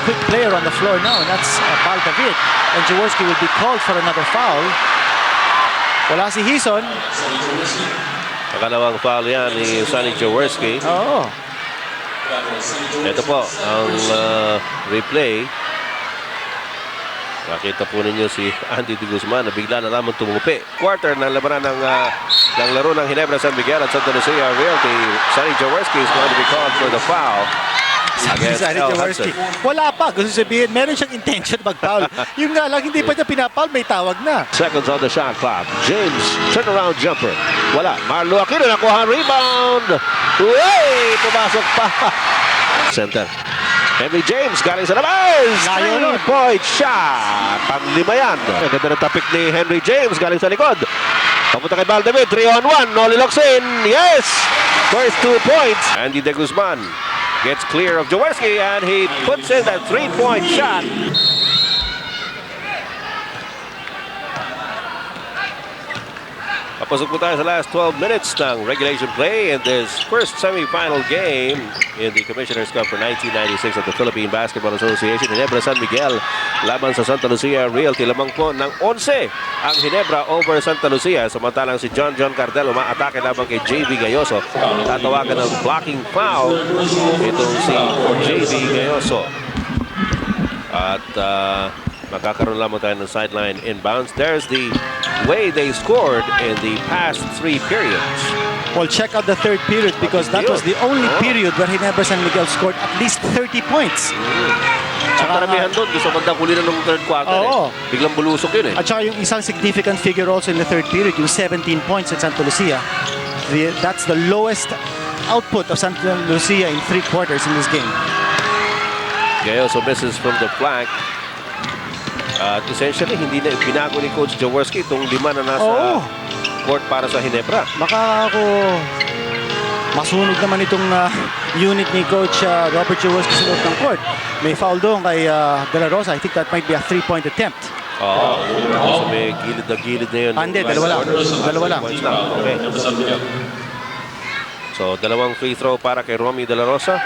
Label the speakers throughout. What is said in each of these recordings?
Speaker 1: quick player on the floor now, and that's Baldavid. And Jaworski will be called for another foul. Wala si Hison.
Speaker 2: Pakalawang foul yan ni Sonny Jaworski.
Speaker 1: Oo.
Speaker 2: Ito po ang replay. Nakita po ninyo si Andy De Guzman na bigla na lamang tumupi. Quarter ng labanan ng laro ng Ginebra San Miguel at Santa Lucia Realty. Sonny Jaworski is going to be called for the foul.
Speaker 1: Sonny Jaworski. Wala pa. Gusto sabihin, meron siyang intention mag-foul. Yung nga lang, hindi pa niya pinafoul, may tawag na.
Speaker 2: Seconds on the shot clock. James, turnaround jumper. Wala. Marlo Aquino nakuha ang rebound. Uy! Pumasok pa. Center. Henry James galing sa labas. 3-point shot. Pang-lima yan. Ganda ng tapik ni Henry James galing sa likod. Papunta kay Baldavid. 3-on-1. Noli locks in. Yes! First 2 points. Andy De Guzman gets clear of Jaworski and he puts in that 3-point shot. Papasok po tayo sa last 12 minutes ng regulation play in this first semifinal game in the Commissioner's Cup for 1996 of the Philippine Basketball Association. Ginebra San Miguel laban sa Santa Lucia Realty. Lamang po ng 11 ang Ginebra over Santa Lucia. Samantalang si John Cardel umaatake lamang kay JV Gayoso. Tatawagan ng blocking foul itong si JV Gayoso. At magkakaroon lamang tayo ng sideline inbounds. There's the way they scored in the past 3 periods.
Speaker 1: Well, check out the third period because that was the only period where Ginebra San Miguel scored at least 30 points.
Speaker 2: Ang karamihan doon, gusto magdakuli na ng third quarter. Biglang bulusok yun eh.
Speaker 1: At saka yung isang significant figure also in the third period, yung 17 points at Santa Lucia. That's the lowest output of Santa Lucia in 3 quarters in this game.
Speaker 2: Gayoso misses from the flank. At essentially, hindi na pinago ni Coach Jaworski itong 5 na nasa court para sa Ginebra.
Speaker 1: Baka ako masunog naman itong unit ni Coach Robert Jaworski sa loob ng court. May foul doon kay De La Rosa. I think that might be a 3-point attempt.
Speaker 2: So may gilid na yun.
Speaker 1: Hindi, dalawa lang.
Speaker 2: Okay. So, dalawang free throw para kay Romy De La Rosa.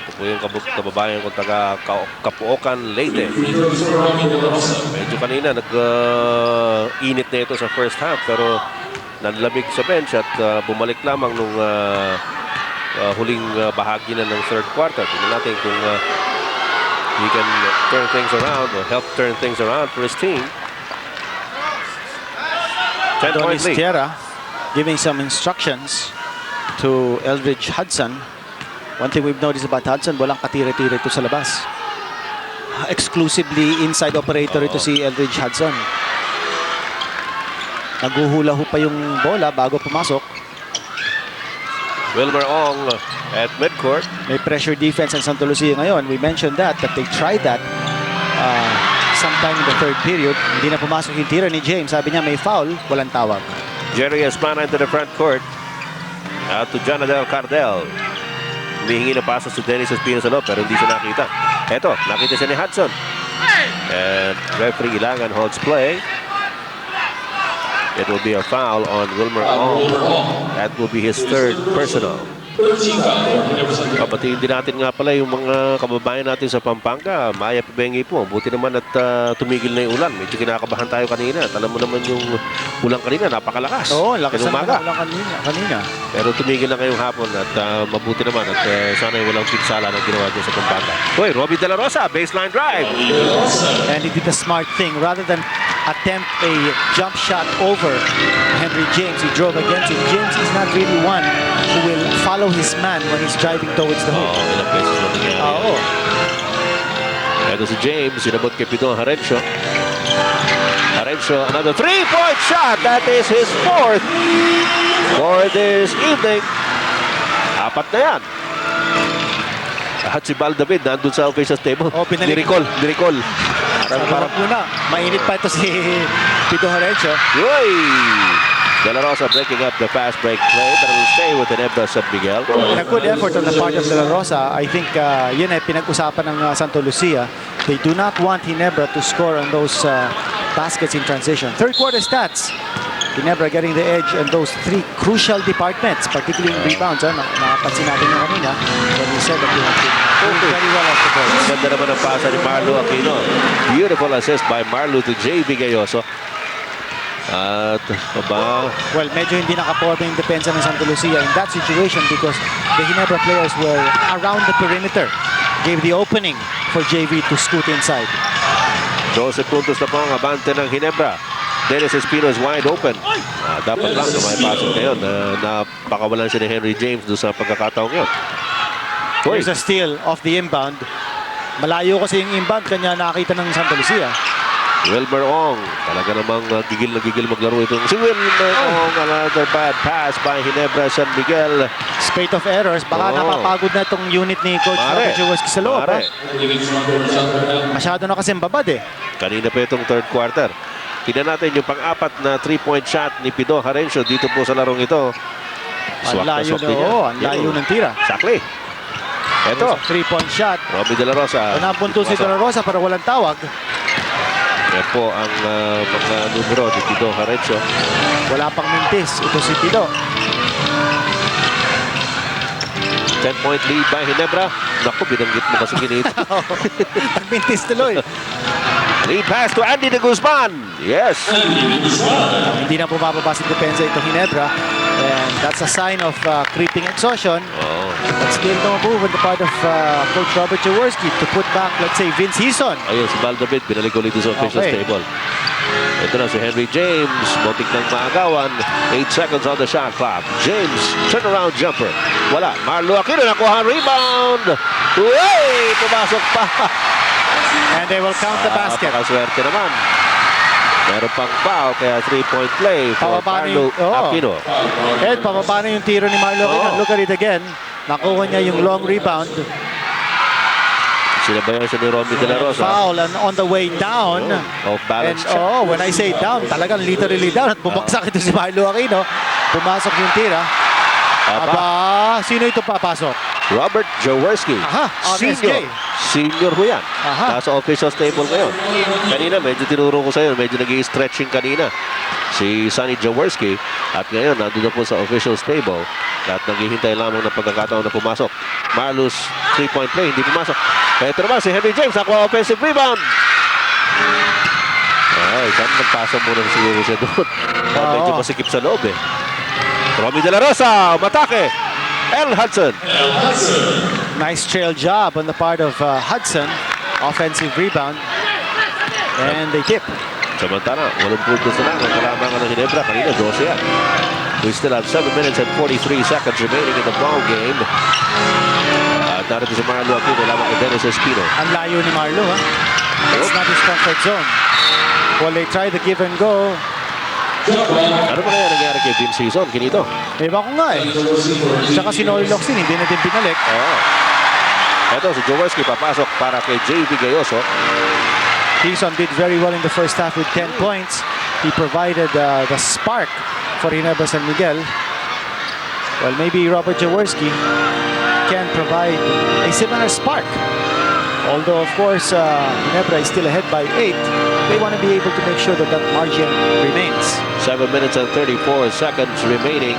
Speaker 2: Ito po yung kababayan kong taga Kapuokan, Leyte. Medyo kanina nag-init na ito sa first half pero nanlamig sa bench at bumalik lamang nung huling bahagi na ng third quarter. Tingnan natin kung he can turn things around or help turn things around for his team. 10-point lead.
Speaker 1: Tierra giving some instructions to Eldridge Hudson. One thing we've noticed about Hudson, walang katira-tira ito sa labas. Exclusively inside operator ito si Eldridge Hudson. Naguhula-hu pa yung bola bago pumasok.
Speaker 2: Wilmer Ong at midcourt.
Speaker 1: May pressure defense ang Santa Lucia ngayon. We mentioned that they tried that sometime in the third period. Hindi na pumasok yung tira ni James. Sabi niya may foul, walang tawag.
Speaker 2: Jerry Espana into the front court. Out to Jonadel Cardel. Humihingi ng pasa si Dennis Espina sa loob pero hindi siya nakita. Eto, nakita siya ni Hudson. And referee Ilangan holds play. It will be a foul on Wilmer Ong. That will be his third personal. Batiin din natin nga pala yung mga kababayan natin sa Pampanga. Maya Pibengi po. Buti naman at tumigil na yung ulan. Medyo kinakabahan tayo kanina. Alam mo naman yung ulan kanina. Napakalakas.
Speaker 1: Oo, lakas ng ulan kanina.
Speaker 2: Pero tumigil na ngayong hapon at mabuti naman. At sana walang pinsala na ginawa dyan sa Pampanga. Hoy, Robbie De La Rosa. Baseline drive.
Speaker 1: And he did a smart thing. Rather than attempt a jump shot over Henry James, he drove against him. James is not really one who will follow his man when he's driving towards the hoop.
Speaker 2: Ilang beses na nangyari. Ito si James, sinabot kay Pidon Harencio. Harencio, another 3-point shot. That is his 4th for this evening. 4 na yan. At si Baldavid nandun sa official's table. Diricol.
Speaker 1: Parang muna, mainit pa ito si Pidon Harencio.
Speaker 2: Yoy! De La Rosa breaking up the fast break play, but will stay with Ginebra San Miguel.
Speaker 1: In a good effort on the part of De La Rosa, I think yun ay pinag-usapan ng Santa Lucia. They do not want Ginebra to score on those baskets in transition. Third quarter stats. Ginebra getting the edge in those three crucial departments, particularly in rebounds. Nakapansin natin yung kanina when we said that they have been doing very well off the boards.
Speaker 2: Ganda naman ang pasa ni Marlo Aquino. Beautiful assist by Marlo to JV Gayoso. At
Speaker 1: well, medyo hindi nakaporma yung depensa ng Santa Lucia in that situation because the Ginebra players were around the perimeter. Gave the opening for JV to scoot inside.
Speaker 2: 12 puntos na po ang abante ng Ginebra. Dennis Espino is wide open. Dapat lang na may pasok ngayon. Napakawalan siya ni Henry James doon sa pagkakataong yun.
Speaker 1: There's a steal off the inbound. Malayo kasi yung inbound kanya nakita ng Santa Lucia.
Speaker 2: Wilmer Ong. Talaga namang gigil na gigil maglaro itong si Wilmer Ong. Another bad pass by Ginebra San Miguel.
Speaker 1: Spate of errors. Baka napapagod na itong unit ni Coach Robert Jaworski sa loob. Masyado na kasi babad eh.
Speaker 2: Kanina pa itong third quarter. Tignan natin yung pang-apat na 3-point shot ni Pido Harencio dito po sa larong ito.
Speaker 1: Ang layo ng tira.
Speaker 2: Exactly. Ito.
Speaker 1: 3-point shot.
Speaker 2: Robbie De La Rosa.
Speaker 1: Napunto si De La Rosa para walang tawag.
Speaker 2: Yan po ang mga numero ni Pido Harencio.
Speaker 1: Wala pang mintis. Ito si Pido.
Speaker 2: 10-point lead by Ginebra. Naku, binanggit mo kasi ginito.
Speaker 1: Nagmintis tuloy.
Speaker 2: Lead pass to Andy De Guzman. Yes.
Speaker 1: Hindi na bumababa si depensa ito Ginebra. And that's a sign of creeping exhaustion. But still no move on the part of Coach Robert Jaworski to put back, let's say, Vince Hison.
Speaker 2: Ayun, si Valdavid, binalik ulit sa officials table. Ito na si Henry James, botik ng maagawan. 8 seconds on the shot clock. James, turnaround jumper. Wala. Marlo Aquino nakuha ang rebound. Uy! Pumasok pa.
Speaker 1: And they will count the basket.
Speaker 2: Napakaswerte naman. Meron pang foul, kaya 3-point play for Marlo Aquino.
Speaker 1: And pababa na yung tiro ni Marlo Aquino. Look at it again. Nakuha niya yung long rebound.
Speaker 2: Sinabayan siya ni Romy De La Rosa.
Speaker 1: Foul and on the way down.
Speaker 2: Off balance.
Speaker 1: And when I say down, talagang literally down. At bumagsak ito si Marlo Aquino. Pumasok yung tira. Aba, sino ito papasok?
Speaker 2: Robert Jaworski. Senior ho yan. Nasa official table ngayon. Kanina, medyo tinuro ko sa iyo. Medyo nag-i-stretching kanina. Si Sonny Jaworski. At ngayon, nandun na po sa official table. At naghihintay lamang ng pagkakataon na pumasok. Marlo's 3-point play, hindi pumasok. Kaya ito naman, si Henry James, nakuha offensive rebound. Ay, saan nagpasa muna siguro siya doon? Medyo masikip sa loob eh. Romy De La Rosa, matake. El Hudson.
Speaker 1: Nice trail job on the part of Hudson. Offensive rebound. And they tip.
Speaker 2: Samantala, 8 puntos na lang ang kalamangan ng Ginebra. Kanina, 12 yan. We still have 7 minutes and 43 seconds remaining in the ball game. At narito si Marlo Aquino lamang kay Dennis Espino.
Speaker 1: Ang layo ni Marlo, ha? It's not his comfort zone. Well, they try the give and go.
Speaker 2: Ano ba kaya nangyari kay Vince Hison? Kinito?
Speaker 1: Iba ko nga eh. Tsaka si Noel Locsin, hindi natin pinalik.
Speaker 2: Ito si Jaworski papasok para kay JV Gayoso.
Speaker 1: Hison did very well in the first half with 10 points. He provided the spark for Ginebra San Miguel. Well, maybe Robert Jaworski can provide a similar spark. Although, of course, Ginebra is still ahead by 8. They want to be able to make sure that that margin remains.
Speaker 2: 7 minutes and 34 seconds remaining.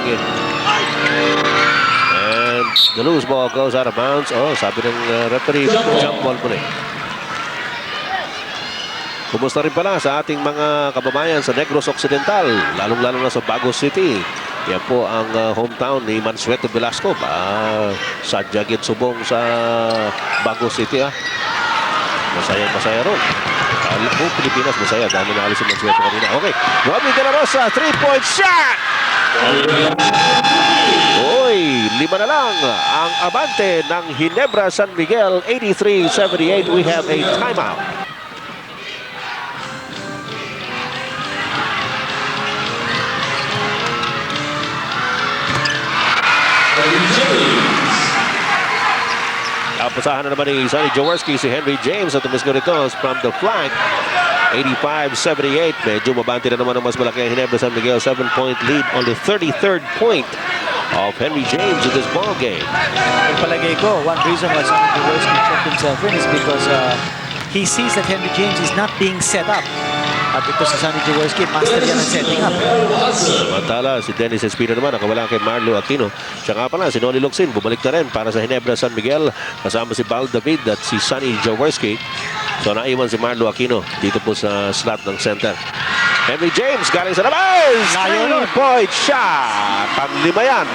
Speaker 2: And the loose ball goes out of bounds. Sabi ng referee, jump ball po rin. Kumusta rin pala sa ating mga kababayan sa Negros Occidental, lalong-lalo na sa Bagos City. Yan po ang hometown ni Mansueto Velasco. Sadyag at subong sa Bagos City. Masaya ron. Buong Pilipinas masaya. Dami na alis si Mansueto kanina. Okay. Robbie De La Rosa, 3-point shot! Uy, 5 na lang ang abante ng Ginebra San Miguel. 83-78. We have a timeout. Pasahan na naman ni Sonny Jaworski si Henry James at tumis ko nito from the flank. 85-78. Medyo mabante na naman ang mas malaki ang Ginebra San Miguel. 7-point lead on the 33rd point of Henry James in this ball game.
Speaker 1: Yung palagay ko, one reason why Sonny Jaworski checked himself in is because he sees that Henry James is not being set up At ito si Sonny Jaworski, master yan ng setting up.
Speaker 2: Samantala, si Dennis Espino naman nakawala kay Marlo Aquino. Siya nga pala, si Noli Locsin, bumalik na rin para sa Ginebra San Miguel. Kasama si Val David at si Sonny Jaworski. So naiwan si Marlo Aquino dito po sa slot ng center. Henry James galing sa labas!
Speaker 1: Layo nun.
Speaker 2: 3-point shot! Panlima yan.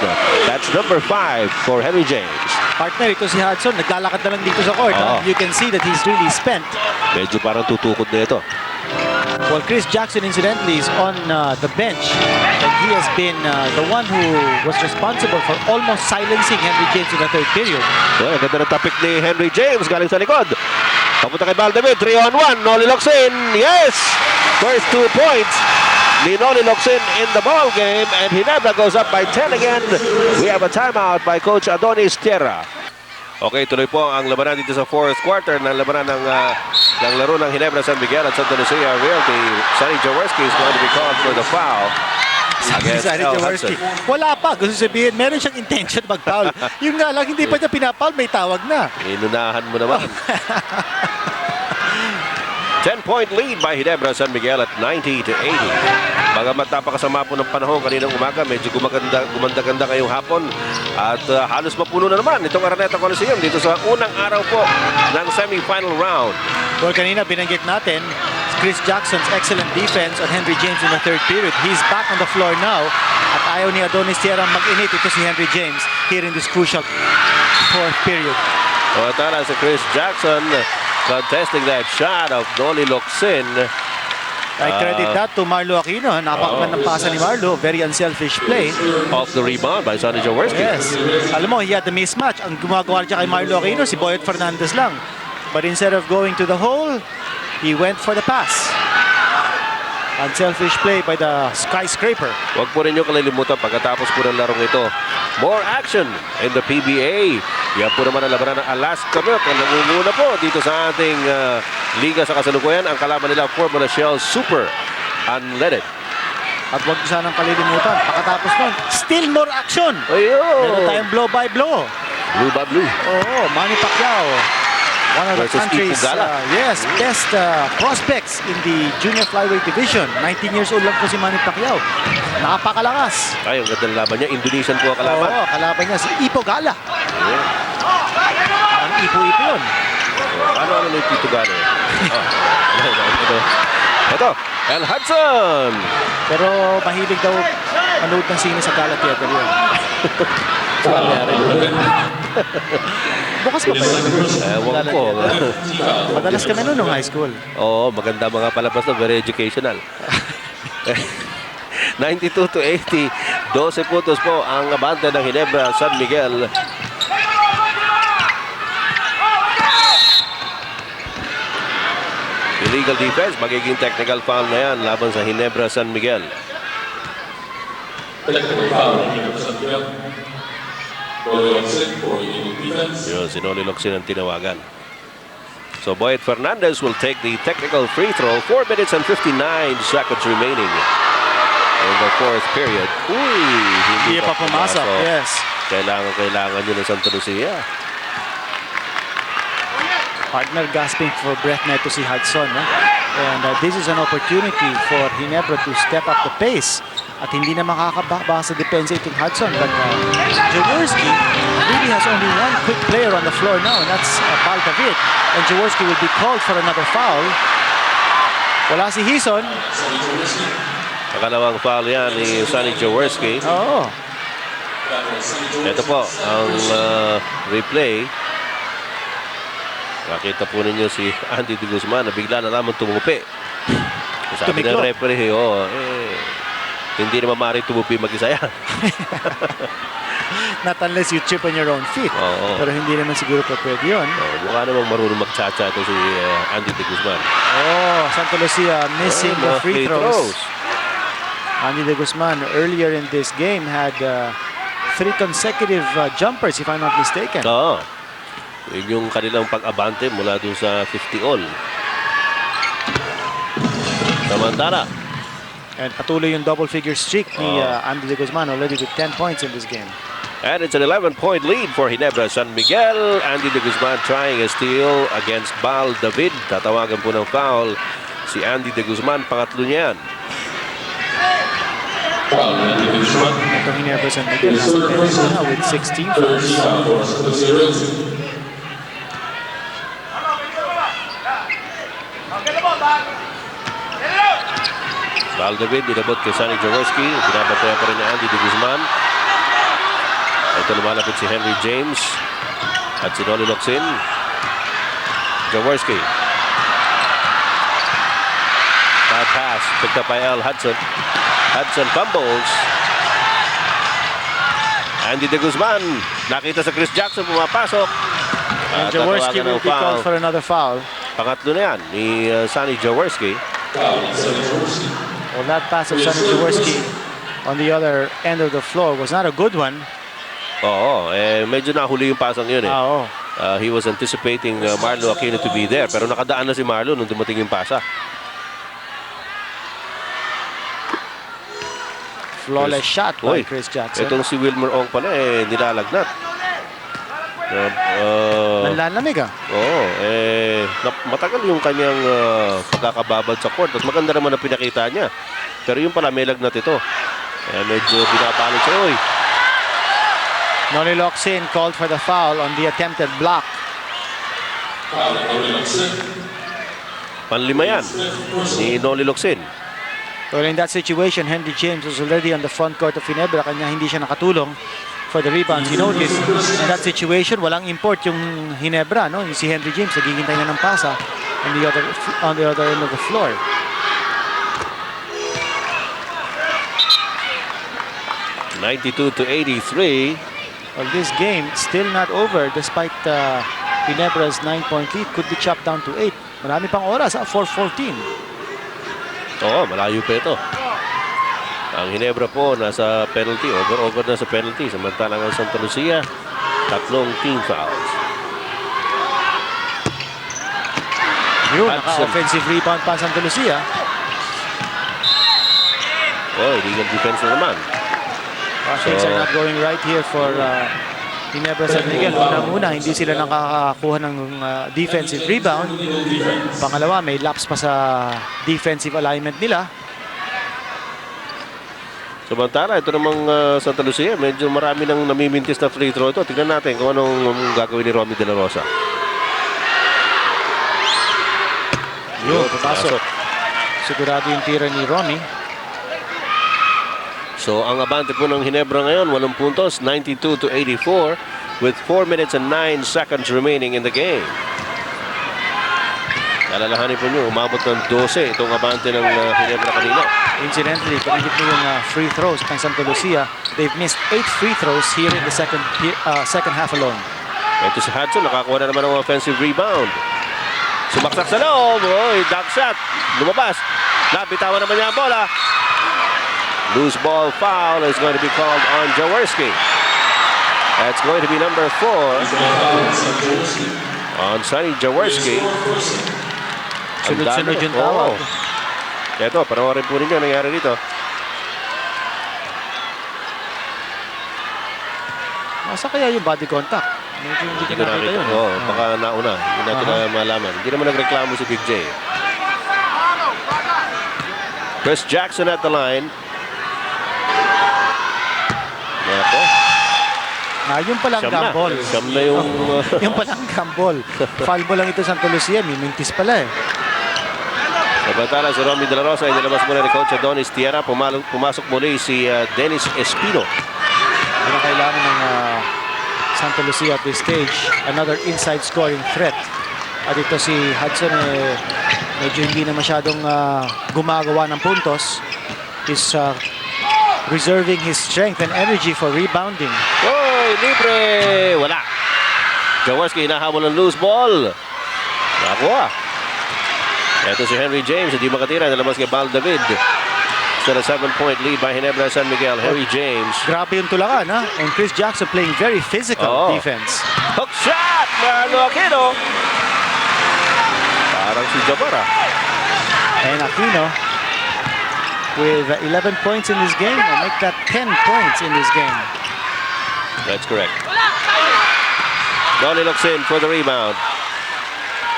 Speaker 2: That's number 5 for Henry James.
Speaker 1: Partner, ito si Hudson, naglalakad na lang dito sa court.
Speaker 2: Oo.
Speaker 1: You can see that he's really spent.
Speaker 2: Medyo parang tutukod na ito.
Speaker 1: Well, Chris Jackson, incidentally, is on the bench. And he has been the one who was responsible for almost silencing Henry James in the third period.
Speaker 2: Well, ganda ng topic ni Henry James galing sa likod. Papunta kay Valdavid, 3-on-1. Noli Locsin, yes! First 2 points. Ni Noli Locsin in the ball game, and Ginebra goes up by 10 again. We have a timeout by Coach Adonis Tierra. Okay, tuloy po ang labanan dito sa fourth quarter ng labanan ng laro ng Ginebra San Miguel at Santa Lucia Realty. Sonny Jaworski is going to be called for the foul against
Speaker 1: Sonny
Speaker 2: El
Speaker 1: Jaworski.
Speaker 2: Hudson.
Speaker 1: Wala pa. Gusto sabihin, meron siyang intention mag-foul. Yung nga lang, hindi pa niya pinapoul, may tawag na.
Speaker 2: Inunahan mo naman. 10-point lead by Ginebra San Miguel at 90-80. Bagamat napakasama po ng panahon kaninang umaga, medyo gumanda-ganda ngayong hapon at halos mapuno na naman itong Araneta Coliseum dito sa unang araw po ng semi-final round.
Speaker 1: Well, kanina binanggit natin Chris Jackson's excellent defense on Henry James in the third period. He's back on the floor now at ayaw ni Adonis Tierra mag-init. Ito si Henry James here in this crucial fourth period.
Speaker 2: O tala si Chris Jackson contesting that shot of Noli Locsin.
Speaker 1: I credit that to Marlo Aquino. Napakagandang pasa ni Marlo. Very unselfish play.
Speaker 2: Off the rebound by Sonny Jaworski.
Speaker 1: Yes. Alam mo, he had the mismatch. Ang gumagawa dyan kay Marlo Aquino, si Boyet Fernandez lang. But instead of going to the hole, he went for the pass. Unselfish play by the skyscraper.
Speaker 2: Huwag po rin nyo kalilimutan pagkatapos po ng larong ito. More action in the PBA. Yan po naman ang labanan ng Alaska Milk. Ang nangunguna po dito sa ating liga sa kasalukuyan. Ang kalaban nila Formula Shell Super Unleaded.
Speaker 1: At huwag sanang kalilimutan, pakatapos nun, still more action.
Speaker 2: Ayun!
Speaker 1: Meron tayong blow by blow.
Speaker 2: Blue by blue.
Speaker 1: Oo, Manny Pacquiao. One of the
Speaker 2: Versus
Speaker 1: country's
Speaker 2: Ipugala.
Speaker 1: best prospects in the junior flyweight division. 19 years old lang po si Manny Pacquiao. Napakalakas.
Speaker 2: Ay, ang ganda ng laban niya. Indonesian po ang kalaban.
Speaker 1: Oo, kalaban niya si Ipugala.
Speaker 2: Ayun.
Speaker 1: Ang ipo-ipo yun.
Speaker 2: Ano na yung Tito Gano? Ito, El Hudson.
Speaker 1: Pero mahilig daw manood ng sine sa Gala Theater yun. Bukas pa ba yun?
Speaker 2: Ewan
Speaker 1: Gala
Speaker 2: ko.
Speaker 1: Theater. Madalas kami noon nung high school.
Speaker 2: Oo, maganda mga palabas na. Very educational. 92-80. 12 puntos po ang abante ng Ginebra San Miguel. Illegal defense, magiging technical foul na yan laban sa Ginebra San Miguel.
Speaker 3: Technical foul, Ginebra San Miguel. Noli Locsin for illegal defense.
Speaker 2: Yun, si Noli Locsin ang tinawagan. So Boyet Fernandez will take the technical free throw. 4 minutes and 59 seconds remaining in the fourth period. Uy,
Speaker 1: Hindi pa pumasok. Yes.
Speaker 2: Kailangan yun ng Santa Lucia.
Speaker 1: Partner gasping for breath na ito si Hudson. And this is an opportunity for Ginebra to step up the pace. At hindi na makakabaka sa depensa itong Hudson. But Jaworski really has only one quick player on the floor now, and that's Val David. And Jaworski will be called for another foul. Wala si Hison.
Speaker 2: Pakalawang foul yan ni Sonny Jaworski.
Speaker 1: Oo.
Speaker 2: Ito po ang replay. Nakita po ninyo si Andy De Guzman na bigla na naman tumupi. Sabi ng
Speaker 1: Tumiklop.
Speaker 2: referee, hindi naman maaaring tumupi mag-isa yan.
Speaker 1: Not unless you chip on your own feet.
Speaker 2: Oo.
Speaker 1: Pero hindi naman siguro pa pwede yun.
Speaker 2: Mukha namang marunong mag-cha-cha ito si Andy De Guzman.
Speaker 1: Oh, Santa Lucia missing the
Speaker 2: Mga
Speaker 1: free throws. Andy De Guzman earlier in this game had 3 consecutive jumpers, if I'm not mistaken.
Speaker 2: Oo. Yun yung kanilang pag-abante mula dun sa 50 all. Samantala.
Speaker 1: And patuloy yung double-figure streak ni Andy De Guzman already with 10 points in this game.
Speaker 2: And it's an 11-point lead for Ginebra San Miguel. Andy De Guzman trying a steal against Val David. Tatawagan po ng foul si Andy De Guzman. Pangatlo niya yan.
Speaker 3: Foul, Andy De Guzman.
Speaker 1: Itong Ginebra San Miguel nasa penalty na with 16 fouls.
Speaker 3: Foul for Santa Lucia Realty.
Speaker 2: Valdavid, inabot kay Sonny Jaworski. Binabantayan pa rin ni Andy De Guzman. Ito lumalapit si Henry James. At si Noli Locsin. Jaworski. Bad pass. Picked up by Al Hudson. Hudson fumbles. Andy De Guzman. Nakita sa Chris Jackson. Pumapasok.
Speaker 1: And Jaworski will be called for another foul.
Speaker 2: Pangatlo na yan ni Sonny Jaworski.
Speaker 3: Foul, Sonny Jaworski.
Speaker 1: Well, that pass of Sonny Jaworski on the other end of the floor was not a good one.
Speaker 2: Oo, medyo nahuli yung pasang yun eh.
Speaker 1: Oo.
Speaker 2: He was anticipating Marlo Aquino to be there, pero nakadaan na si Marlo nung dumating yung pasa.
Speaker 1: Flawless shot by
Speaker 2: Uy,
Speaker 1: Chris Jackson.
Speaker 2: Itong si Wilmer Ong pala nilalagnat.
Speaker 1: Nanlalamig ah.
Speaker 2: Oo, matagal yung kanyang pagkakababad sa court. At maganda naman ang pinakita niya. Pero yung pala may lagnat ito. Medyo binabalot siya. Uy.
Speaker 1: Noli Locsin called for the foul on the attempted block.
Speaker 3: Foul, Noli Locsin.
Speaker 2: Panlima yan ni Noli Locsin.
Speaker 1: Well, in that situation, Henry James was already on the front court of Ginebra, kanya hindi siya nakatulong for the rebounds. You notice, in that situation, walang import yung Ginebra, no? Si Henry James, naghihintay na ng pasa on the other end of the floor.
Speaker 2: (92-83).
Speaker 1: Well, this game still not over despite Ginebra's 9-point lead. Could be chopped down to 8. Marami pang oras, 4:14.
Speaker 2: Oo, malayo pa ito. Ang Ginebra po nasa penalty, over na sa penalty. Samantalang ang Santa Lucia, tatlong team fouls.
Speaker 1: Yun,
Speaker 2: Hudson.
Speaker 1: naka-offensive rebound pa Santa Lucia.
Speaker 2: Oh, illegal defense na naman.
Speaker 1: Things are not going right here for Ginebra San Miguel. Una-una, hindi sila nakakakuha ng defensive rebound. Pangalawa, may lapse pa sa defensive alignment nila.
Speaker 2: Samantala, ito namang Santa Lucia, medyo marami nang namimintis na free throw ito. Tingnan natin kung anong gagawin ni Romy De La Rosa.
Speaker 1: Yun, papasok. Sigurado yung tira ni Romy.
Speaker 2: So, ang abante po ng Ginebra ngayon, 8 puntos, 92-84 with 4 minutes and 9 seconds remaining in the game. Alalahanin po nyo, umabot ng 12 itong abante ng Ginebra kanina.
Speaker 1: Incidentally, pinahit mo yung free throws ng Santa Lucia. They've missed 8 free throws here in the second half alone.
Speaker 2: Ito si Hudson, nakakuha na naman ng offensive rebound. Sumaksak sa loob. Oy, dunk shot. Lumabas. Nabitawan naman niya ang bola. Loose ball foul is going to be called on Jaworski. That's going to be number 4 on Sonny Jaworski.
Speaker 1: Sunod-sunod yung tawag.
Speaker 2: Ito, panoorin po ninyo nangyari dito.
Speaker 1: Masa kaya yung body contact? Medyo hindi ko nakita yun.
Speaker 2: Baka nauna. Hindi natin na malaman. Hindi naman nagreklamo si Big J. Chris Jackson at the line.
Speaker 1: Yung palang gambol.
Speaker 2: Siyam na yung...
Speaker 1: Yung palang gambol. Foul mo lang ito Santa Lucia. Mimintis pala eh.
Speaker 2: Sabantala si Romy De La Rosa. Inilabas muna ni Coach Adonis Tierra. Pumasok muli si Dennis Espino.
Speaker 1: Hindi na kailangan ng Santa Lucia at this stage. Another inside scoring threat. At ito si Hudson medyo hindi na masyadong gumagawa ng puntos. He's reserving his strength and energy for rebounding.
Speaker 2: Oy, libre! Wala. Jaworski hinahabol ng loose ball. Nakuha. Ito si Henry James. Hindi makatira. Nalabas kay Val David. Still a 7-point lead by Ginebra San Miguel. Henry James.
Speaker 1: Grabe yung tulakan, ha? And Chris Jackson playing very physical defense.
Speaker 2: Hook shot! Marlo Aquino. Parang si Jabara.
Speaker 1: And Aquino with 11 points in this game. Will make that 10 points in this game.
Speaker 2: That's correct. Noli Locsin for the rebound.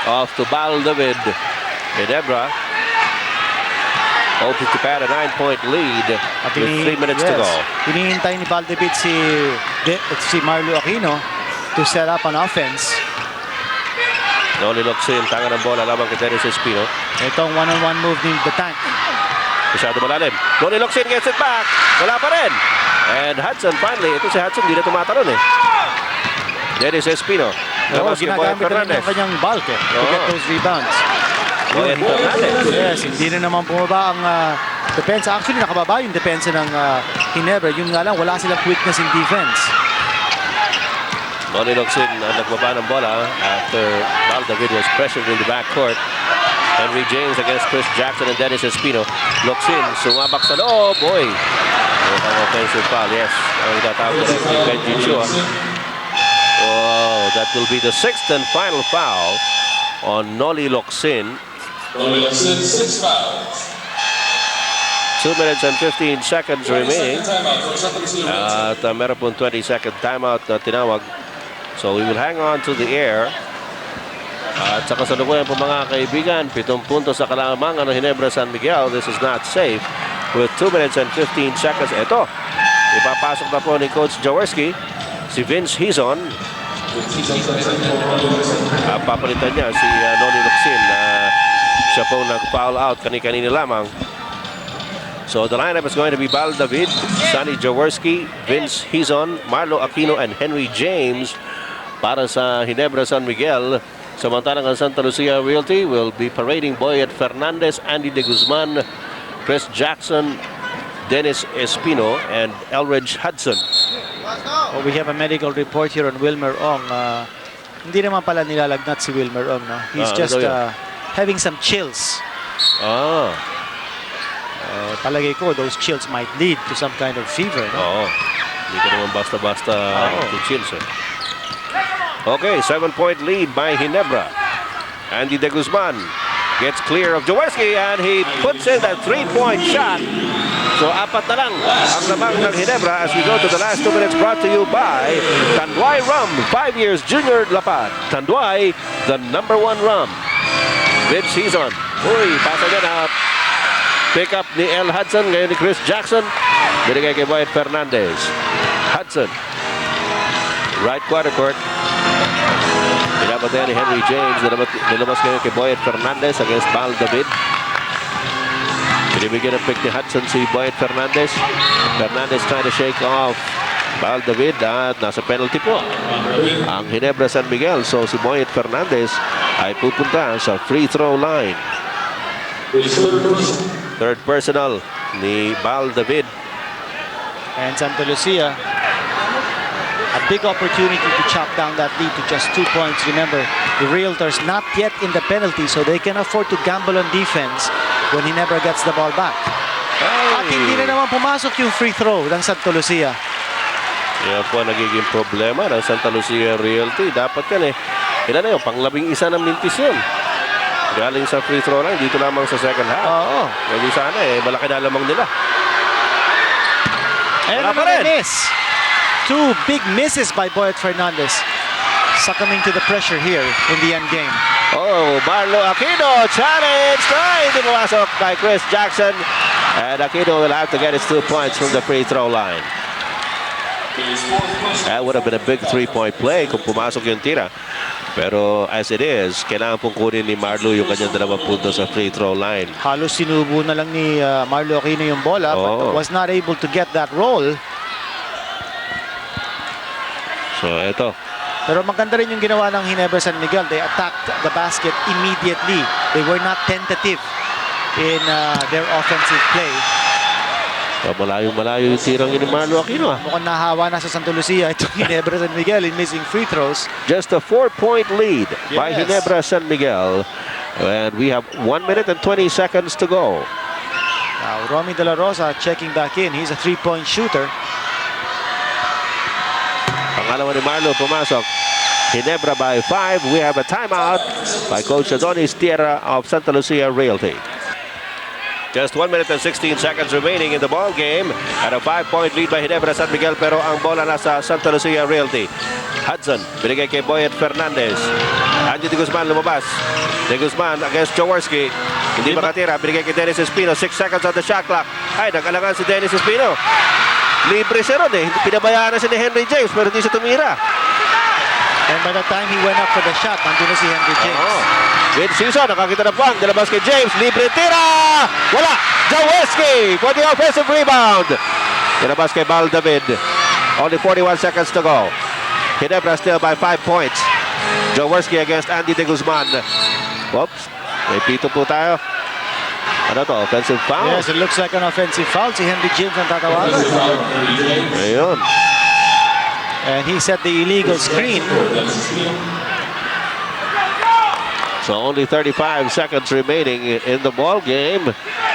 Speaker 2: Off to Val David. Ginebra hoping to pad a 9-point lead with 3 minutes to go.
Speaker 1: Hinihintay ni Valdebit si Marlo Aquino to set up an offense.
Speaker 2: Noli Locsin, tanga ng bola lamang kay Dennis Espino.
Speaker 1: Itong one-on-one move ni The Tank.
Speaker 2: Masyado malalim. Noli Locsin gets it back. Wala pa rin. And Hudson finally, ito si Hudson, hindi na tumatalon eh. Dennis Espino.
Speaker 1: Oo, ginagamit na rin yung kanyang bulk to get those rebounds.
Speaker 2: Boyet Fernandez.
Speaker 1: Yes, hindi na naman bumaba ang depensa. Actually, nakababa yung depensa ng Ginebra. Yun nga lang, wala silang quickness in defense.
Speaker 2: Noli Locsin nagbaba ng bola after Valdebit was pressured in the backcourt. Henry James against Chris Jackson and Dennis Espino. Locsin sumabak sa loob. Boy, ang offensive foul. Yes, ang itatawag na rin Benji Chua. Oh, that will be the 6th and final foul on Noli Locsin.
Speaker 3: Noli Locsin, 6 fouls.
Speaker 2: 2 minutes and 15 seconds remaining.
Speaker 3: Timeout for Santa Lucia.
Speaker 2: At meron pong 20-second timeout na tinawag. So we will hang on to the air. At sa kasalukuyan po mga kaibigan, 7 puntos sa kalamangan ng Ginebra San Miguel. This is not safe with 2 minutes and 15 seconds. Ito, ipapasok na po ni Coach Jaworski si Vince Hizon. Papalitan niya si Noli Locsin na siya po nag-foul out kani-kanina lamang. So the lineup is going to be Valdebit, Sonny Jaworski, Vince Hizon, Marlo Aquino, and Henry James para sa Ginebra San Miguel. Samantalang ang Santa Lucia Realty will be parading Boyet Fernandez, Andy De Guzman, Chris Jackson, Dennis Espino, and Elridge Hudson.
Speaker 1: We have a medical report here on Wilmer Ong. Hindi naman pala nilalagnat si Wilmer Ong. No? He's just having some chills. Palagay ko, those chills might lead to some kind of fever. No?
Speaker 2: Oo. Hindi ka naman basta-basta to chills. Okay, 7-point lead by Ginebra. Andy De Guzman gets clear of Jaworski and he puts in that 3-point shot. So apat na lang ang lamang ng Ginebra as we go to the last 2 minutes, brought to you by Tanduay Rum, 5 years junior lapad. Tanduay, the #1 rum. Vince Hizon. Uy, pasa niya na pick up ni El Hudson, ngayon ni Chris Jackson. Binigay kay Boyet Fernandez. Hudson. Right quarter court. Pinapatay ni Henry James. Nilabas ngayon kay Boyet Fernandez against Valdebit. Binibigyan ng pick ni Hudson si Boyet Fernandez. Fernandez trying to shake off Valdebit at nasa penalty po ang Ginebra San Miguel. So si Boyet Fernandez ay pupunta sa free throw line. Third personal ni Valdebit.
Speaker 1: And Santa Lucia, a big opportunity to chop down that lead to just 2 points. Remember, the Realtors not yet in the penalty, so they can afford to gamble on defense when he never gets the ball back. At hindi na naman pumasok yung free throw ng Santa Lucia.
Speaker 2: Yan po nagiging problema ng Santa Lucia Realty. Dapat yan eh. Ilan na yun? Pang-11 na mintis yun. Galing sa free throw line, dito lamang sa second half.
Speaker 1: Oo.
Speaker 2: Hindi sana eh, malaki na lamang nila.
Speaker 1: And another miss. 2 big misses by Boyet Fernandez, succumbing to the pressure here in the end game.
Speaker 2: Oh, Marlo Aquino challenge trying to pumasok by Chris Jackson, and Aquino will have to get his 2 points from the free throw line. That would have been a big 3-point play kung pumasok yung tira. Pero as it is, kailangan pong kunin ni Marlo yung kanyang 2 puntos sa free throw line.
Speaker 1: Halos sinubo na lang ni Marlo Aquino yung bola, but was not able to get that roll.
Speaker 2: So ito.
Speaker 1: Pero maganda rin yung ginawa ng Ginebra San Miguel. They attacked the basket immediately. They were not tentative in their offensive play.
Speaker 2: So, malayo yung tirang ni Marlo Aquino.
Speaker 1: Mukhang nahawa na sa Santa Lucia itong Ginebra San Miguel in missing free throws.
Speaker 2: Just a 4-point lead by Ginebra San Miguel. And we have 1 minute and 20 seconds to go.
Speaker 1: Now, Romy De La Rosa checking back in. He's a 3-point shooter.
Speaker 2: Pangalawa ni Marlo pumasok. Ginebra by 5. We have a timeout by Coach Adonis Tierra of Santa Lucia Realty. Just 1 minute and 16 seconds remaining in the ball game. At a 5-point lead by Ginebra San Miguel, pero ang bola nasa Santa Lucia Realty. Hudson, binigay kay Boyet Fernandez. Andy De Guzman lumabas. De Guzman against Jaworski. Hindi makatira. Binigay kay Dennis Espino. 6 seconds on the shot clock. Ay, nag-alangan si Dennis Espino. Libre siya ron eh. Pinabayaan na siya ni Henry James pero hindi siya tumira.
Speaker 1: And by the time he went up for the shot, nandun na si Henry James.
Speaker 2: Vince Season, nakakita na pang. Dalabas kay James. Libre tira! Wala! Jaworski for the offensive rebound. Dalabas kay Bal David. Only 41 seconds to go. Ginebra still by 5 points. Jaworski against Andy De Guzman. Whoops. May pito po tayo. Ano to? Offensive foul?
Speaker 1: Yes, it looks like an offensive foul. Si Henry James ang tatawagan.
Speaker 2: Ayun.
Speaker 1: And he set the illegal screen.
Speaker 2: So only 35 seconds remaining in the ball game.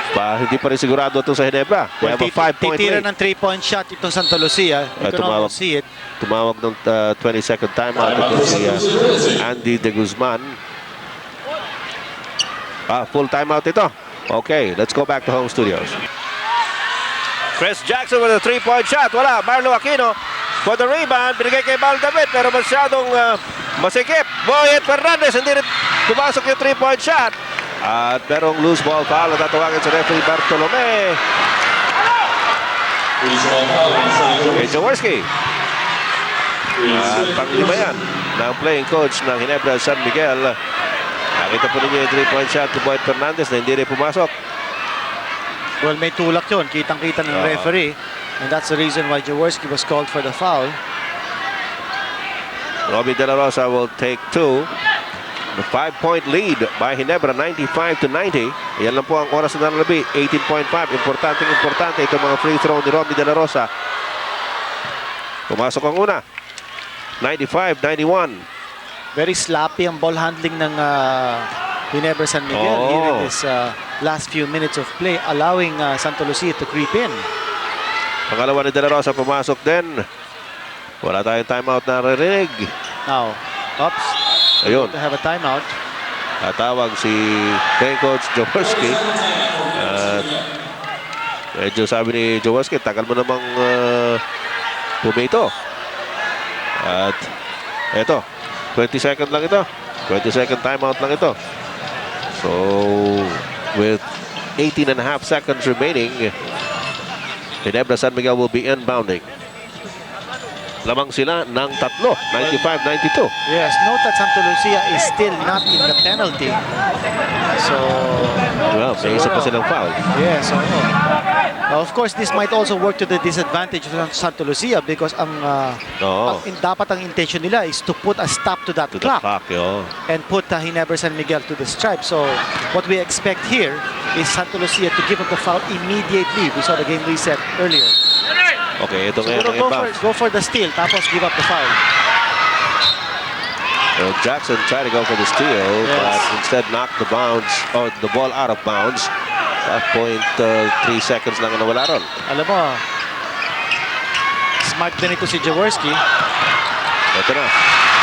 Speaker 2: Hindi pa rin sigurado ito sa Ginebra. They have a 5-point
Speaker 1: titira
Speaker 2: lead.
Speaker 1: ng 3-point shot itong Santa Lucia. You can almost see it.
Speaker 2: Tumawag ng 20-second timeout ito si Andy De Guzman. Full timeout ito. Okay, let's go back to home studios. Chris Jackson with a 3-point shot. Wala. Marlo Aquino for the rebound. Binigay kay Bal David pero masyadong masikip. Boyet Fernandez. Hindi rin pumasok yung 3-point shot. At merong loose ball foul na tatawagan sa referee Bartolome. Kay Jaworski. At panglima yan ng playing coach ng Ginebra San Miguel. Nakita po ninyo yung 3-point shot to Boyet Fernandez na hindi rin pumasok.
Speaker 1: Well, may tulak yun. Kitang-kita ng referee. And that's the reason why Jaworski was called for the foul.
Speaker 2: Robbie De La Rosa will take 2. The 5-point lead by Ginebra, 95-90. Yan lang po ang oras na nalabi. 18.5. Importante itong mga free throw ni Robbie De La Rosa. Pumasok ang una. 95-91.
Speaker 1: Very sloppy ang ball handling ng Ginebra San Miguel here in this last few minutes of play, allowing Santa Lucia to creep in.
Speaker 2: Pangalawa ni De La Rosa pumasok din. Wala tayong timeout na narinig.
Speaker 1: Now, oops.
Speaker 2: Ayun.
Speaker 1: To have a timeout.
Speaker 2: Tatawag si playing coach Jaworski. At medyo sabi ni Jaworski, tagal mo namang pumito. At eto, 20 second lang ito. 20 second timeout lang ito. So, with 18 and a half seconds remaining, Ginebra San Miguel will be inbounding. Lamang sila ng 3, 95-92.
Speaker 1: Yes, note that Santa Lucia is still not in the penalty. So,
Speaker 2: well, may isa pa silang foul.
Speaker 1: Yes, of course, this might also work to the disadvantage of Santa Lucia because dapat ang intention nila is to put a stop to that clock and put Ginebra San Miguel to the stripe. So, what we expect here is Santa Lucia to give up the foul immediately. We saw the game reset earlier.
Speaker 2: Okay, ito ngayon
Speaker 1: So, go for the steal, tapos give up the foul.
Speaker 2: Well, Jackson tried to go for the steal, but instead knocked the ball out of bounds. At 0.3 seconds lang ang nawala ron.
Speaker 1: Alam mo, smart din ito si Jaworski.
Speaker 2: Ito na.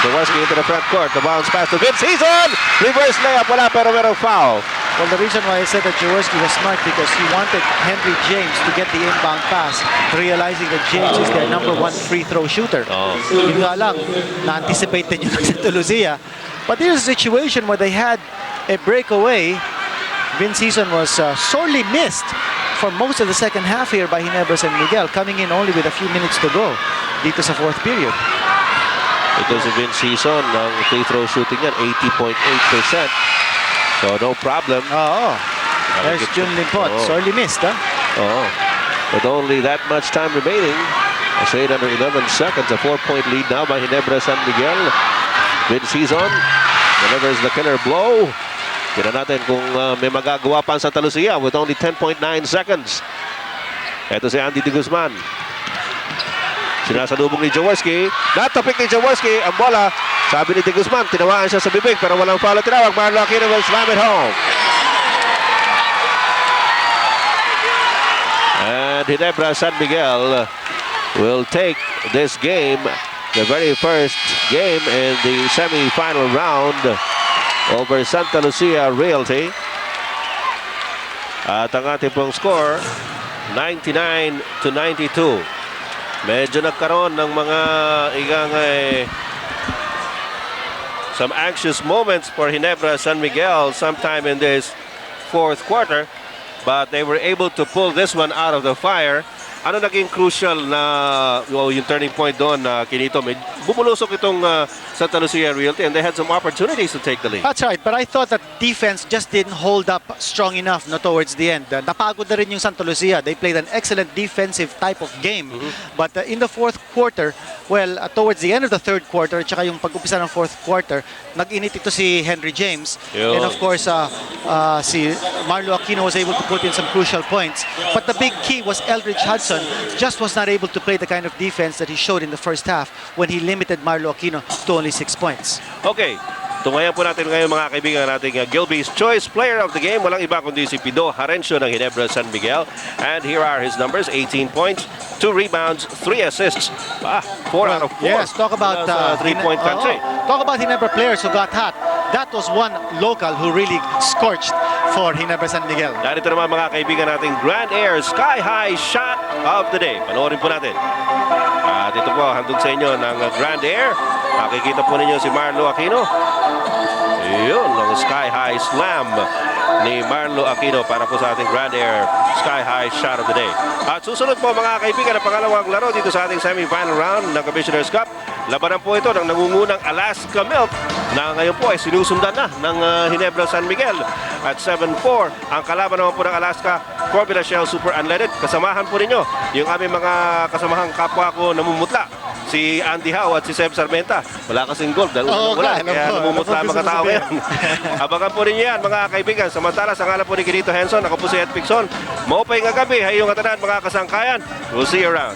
Speaker 2: Jaworski into the front court. The bounce pass to Vince Season. Reverse layup. Wala pero merong foul.
Speaker 1: Well, the reason why I said that Jaworski was smart because he wanted Henry James to get the inbound pass, realizing that James is their #1 free throw shooter. Yun nga lang, na-anticipate din yun ng Santa Lucia. But there's a situation where they had a breakaway. Vince Season was sorely missed for most of the second half here by Ginebra San Miguel, coming in only with a few minutes to go dito sa fourth period.
Speaker 2: Ito si Vince Season, ng free throw shooting yan, 80.8%. So, no problem.
Speaker 1: There's Jun Limpot. Sorely missed, huh?
Speaker 2: With only that much time remaining, a shade under 11 seconds, a 4-point lead now by Ginebra San Miguel. Vince Season delivers the killer blow. Tignan natin kung may magagawa pa ang Santa Lucia with only 10.9 seconds. Ito si Andy De Guzman. Sinasalubong ni Jaworski. Natapik ni Jaworski. Ang bola, sabi ni De Guzman, tinawaan siya sa bibig pero walang foul at tinawag. Marlo Aquino will slam it home. And Ginebra San Miguel will take this game, the very first game in the semi-final round over Santa Lucia Realty. At ang ating pong score, 99-92. Medyo nagkaroon ng mga some anxious moments for Ginebra San Miguel sometime in this fourth quarter, but they were able to pull this one out of the fire. Ano naging crucial na yung turning point doon, Kinito? Bumulusok itong Santa Lucia Realty and they had some opportunities to take the lead.
Speaker 1: That's right, but I thought that defense just didn't hold up strong enough towards the end. Napagod na rin yung Santa Lucia. They played an excellent defensive type of game. But in the fourth quarter, well, towards the end of the third quarter, tsaka yung pag-upisa ng fourth quarter, nag-init ito si Henry James.
Speaker 2: Yun.
Speaker 1: And of course, si Marlo Aquino was able to put in some crucial points. But the big key was Eldridge Hudson just was not able to play the kind of defense that he showed in the first half when he limited Marlo Aquino to only 6 points.
Speaker 2: Okay, tungayan po natin ngayon mga kaibigan nating Gilby's Choice Player of the Game. Walang iba kundi si Pido Harencio ng Ginebra San Miguel. And here are his numbers: 18 points, 2 rebounds, 3 assists. 4 out of 4.
Speaker 1: Yes, talk about
Speaker 2: three-point country.
Speaker 1: Talk about Ginebra players who got hot. That was one local who really scorched for Ginebra San Miguel.
Speaker 2: Narito naman mga kaibigan nating Grand Air Sky High Shot of the Day. Panoorin po natin. At ito po, handog sa inyo ng Grand Air. Makikita po ninyo si Marlo Aquino. Yun, ang Sky High Slam ni Marlo Aquino para po sa ating Grand Air Sky High Shot of the Day. At susunod po mga kaibigan ang pangalawang laro dito sa ating semi-final round ng Commissioner's Cup. Labanan po ito ng nangungunang Alaska Milk na ngayon po ay sinusundan na ng Ginebra San Miguel at 7-4. Ang kalaban naman po ng Alaska, Corbin Shell Super Unleaded. Kasamahan po ninyo yung aming mga kasamahang kapwa ko namumutla. Si Andy Howe at si Seb Sarmenta. Wala kasing gold dahil wala. Kaya namumutla ang mga tao ngayon. Abangan po ninyo yan mga kaibigan. Samantala sa ngalan po ni Kinito Henson, ako po si Ed Picson. Maupay nga gabi, hayong katanan mga kasangkayan. We'll see you around.